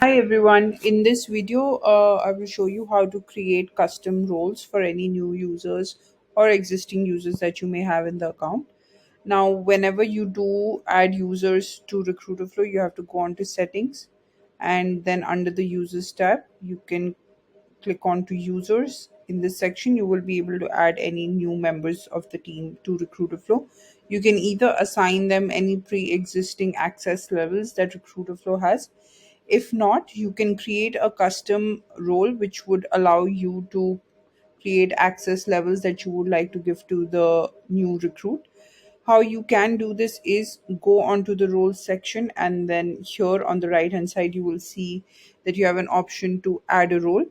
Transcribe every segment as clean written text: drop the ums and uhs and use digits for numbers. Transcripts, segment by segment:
Hi everyone, in this video I will show you how to create custom roles for any new users or existing users that you may have in the account. Now whenever you do add users to Recruiterflow, you have to go on to settings, and then under the users tab you can click on to users. In this section you will be able to add any new members of the team to Recruiterflow. You can either assign them any pre-existing access levels that Recruiterflow has. If not, you can create a custom role which would allow you to create access levels that you would like to give to the new recruit. How you can do this is go onto the roles section, and then here on the right hand side you will see that you have an option to add a role.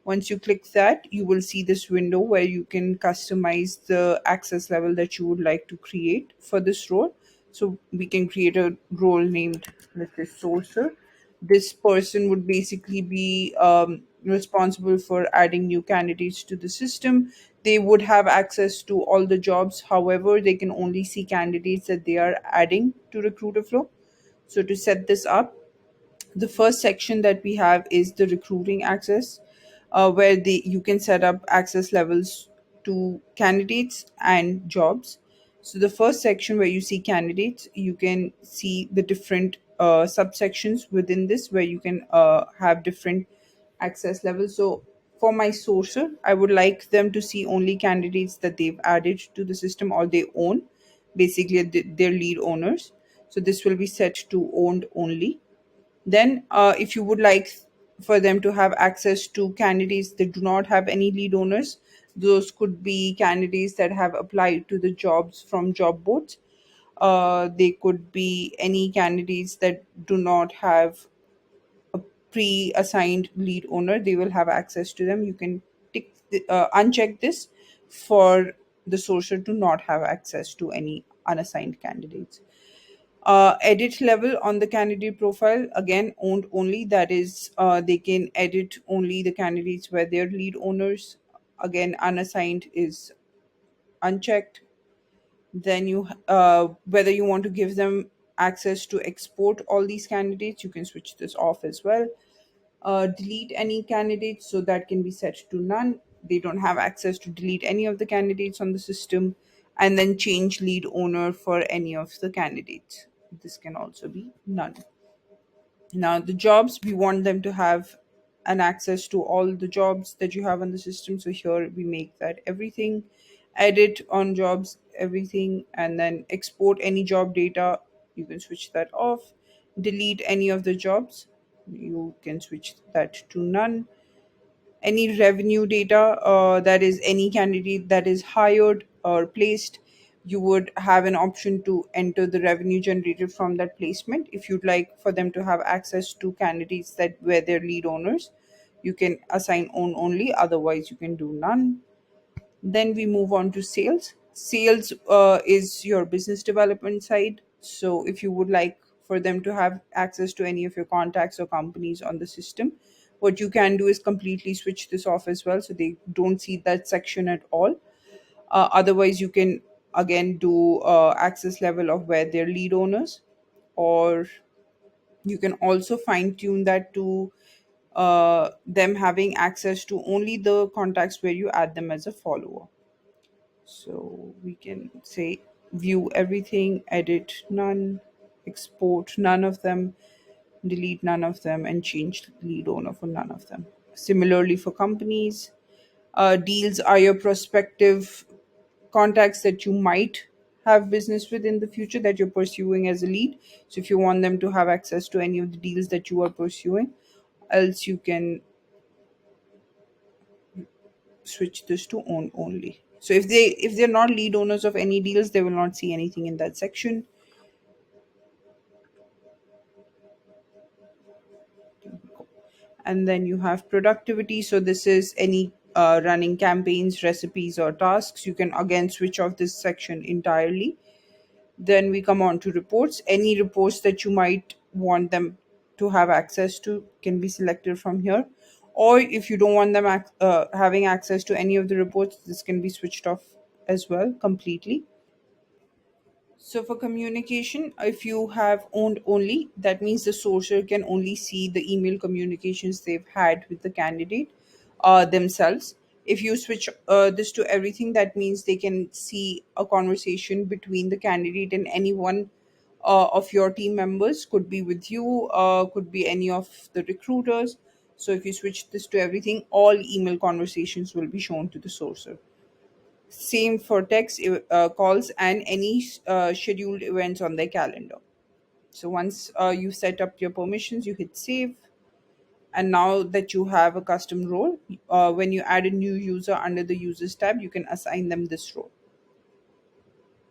Once you click that, you will see this window where you can customize the access level that you would like to create for this role. So we can create a role named, let's say, sourcer. This person would basically be responsible for adding new candidates to the system. They would have access to all the jobs. However, they can only see candidates that they are adding to Recruiterflow. So to set this up, the first section that we have is the recruiting access, where you can set up access levels to candidates and jobs. So the first section where you see candidates, you can see the different subsections within this where you can have different access levels. So for my sourcer, I would like them to see only candidates that they've added to the system or they own, basically their lead owners. So this will be set to owned only. Then, if you would like for them to have access to candidates that do not have any lead owners, those could be candidates that have applied to the jobs from job boards. They could be any candidates that do not have a pre-assigned lead owner. They will have access to them. You can uncheck this for the sourcer to not have access to any unassigned candidates. Edit level on the candidate profile, again owned only, that is, they can edit only the candidates where they're lead owners. Again, unassigned is unchecked. Then you whether you want to give them access to export all these candidates, you can switch this off as well. Delete any candidates, so that can be set to none. They don't have access to delete any of the candidates on the system. And then change lead owner for any of the candidates. This can also be none. Now, the jobs, we want them to have an access to all the jobs that you have on the system. So here we make that everything. Edit on jobs, everything, and then export any job data. You can switch that off. Delete any of the jobs. You can switch that to none. Any revenue data, that is any candidate that is hired or placed, you would have an option to enter the revenue generated from that placement. If you'd like for them to have access to candidates that were their lead owners, you can assign own only, otherwise you can do none. Then we move on to sales. Sales is your business development side. So if you would like for them to have access to any of your contacts or companies on the system, what you can do is completely switch this off as well, so they don't see that section at all. Otherwise, you can again do access level of where they're lead owners, or you can also fine tune that to them having access to only the contacts where you add them as a follower. So we can say view everything, edit none, export none of them, delete none of them, and change lead owner for none of them. Similarly, for companies, deals are your prospective contacts that you might have business with in the future that you're pursuing as a lead. So if you want them to have access to any of the deals that you are pursuing, else you can switch this to own only. So if they're not lead owners of any deals, they will not see anything in that section. And then you have productivity. So this is any running campaigns, recipes, or tasks. You can again switch off this section entirely. Then we come on to reports. Any reports that you might want them to have access to can be selected from here. Or if you don't want them having access to any of the reports, this can be switched off as well completely. So for communication, if you have owned only, that means the sourcer can only see the email communications they've had with the candidate themselves. If you switch this to everything, that means they can see a conversation between the candidate and anyone of your team members. Could be with you, could be any of the recruiters. So if you switch this to everything, all email conversations will be shown to the sourcer. Same for text calls and any scheduled events on their calendar. So once you set up your permissions, you hit save. And now that you have a custom role, when you add a new user under the users tab, you can assign them this role.